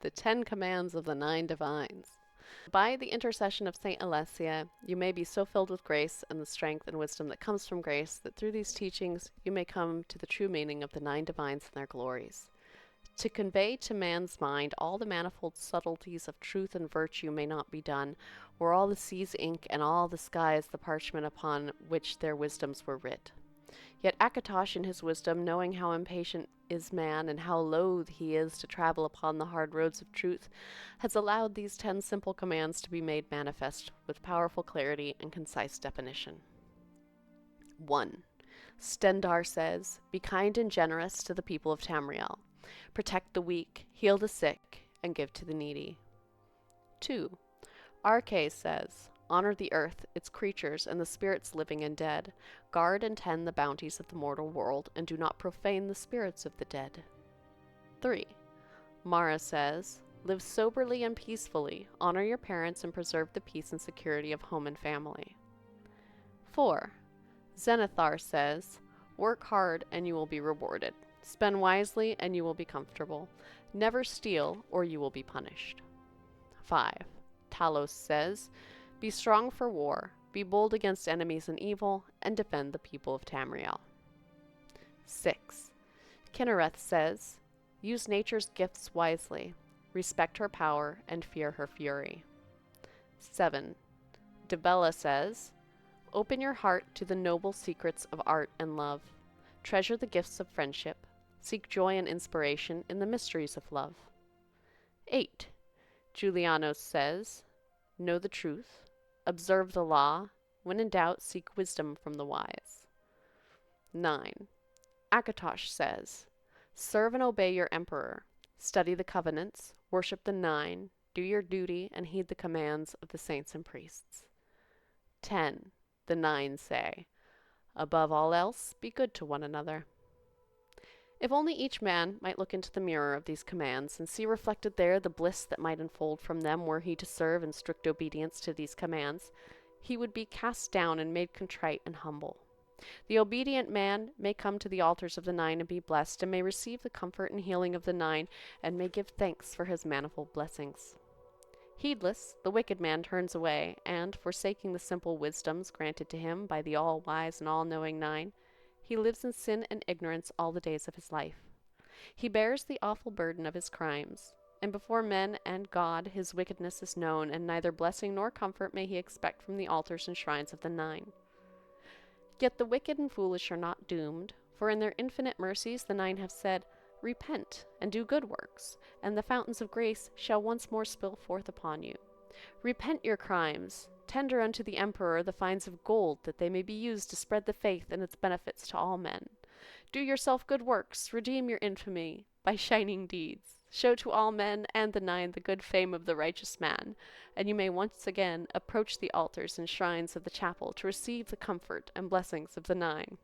the 10 commands of the 9 divines. By the intercession of Saint Alessia, you may be so filled with grace and the strength and wisdom that comes from grace that through these teachings you may come to the true meaning of the 9 divines and their glories. To convey to man's mind all the manifold subtleties of truth and virtue may not be done, were all the seas ink and all the skies the parchment upon which their wisdoms were writ. Yet Akatosh in his wisdom, knowing how impatient is man and how loath he is to travel upon the hard roads of truth, has allowed these 10 simple commands to be made manifest with powerful clarity and concise definition. 1. Stendar says, "Be kind and generous to the people of Tamriel. Protect the weak, heal the sick, and give to the needy." 2. Arche says, "Honor the earth, its creatures, and the spirits living and dead. Guard and tend the bounties of the mortal world, and do not profane the spirits of the dead." 3. Mara says, "Live soberly and peacefully, honor your parents, and preserve the peace and security of home and family." 4. Zenithar says, "Work hard, and you will be rewarded. Spend wisely, and you will be comfortable. Never steal, or you will be punished." 5. Talos says, "Be strong for war, be bold against enemies and evil, and defend the people of Tamriel." 6. Kinnereth says, "Use nature's gifts wisely, respect her power, and fear her fury." 7. Debella says, "Open your heart to the noble secrets of art and love. Treasure the gifts of friendship. Seek joy and inspiration in the mysteries of love." 8. Julianos says, "Know the truth. Observe the law. When in doubt, seek wisdom from the wise." 9. Akatosh says, "Serve and obey your emperor. Study the covenants. Worship the 9. Do your duty and heed the commands of the saints and priests." 10. The 9 say, "Above all else, be good to one another." If only each man might look into the mirror of these commands and see reflected there the bliss that might unfold from them were he to serve in strict obedience to these commands, he would be cast down and made contrite and humble. The obedient man may come to the altars of the 9 and be blessed, and may receive the comfort and healing of the 9, and may give thanks for his manifold blessings. Heedless, the wicked man turns away, and, forsaking the simple wisdoms granted to him by the all-wise and all-knowing 9, he lives in sin and ignorance all the days of his life. He bears the awful burden of his crimes, and before men and God his wickedness is known, and neither blessing nor comfort may he expect from the altars and shrines of the 9. Yet the wicked and foolish are not doomed, for in their infinite mercies the 9 have said, 'Repent, and do good works, and the fountains of grace shall once more spill forth upon you. Repent your crimes, tender unto the emperor the fines of gold, that they may be used to spread the faith and its benefits to all men. Do yourself good works, redeem your infamy by shining deeds. Show to all men and the 9 the good fame of the righteous man, and you may once again approach the altars and shrines of the chapel to receive the comfort and blessings of the 9.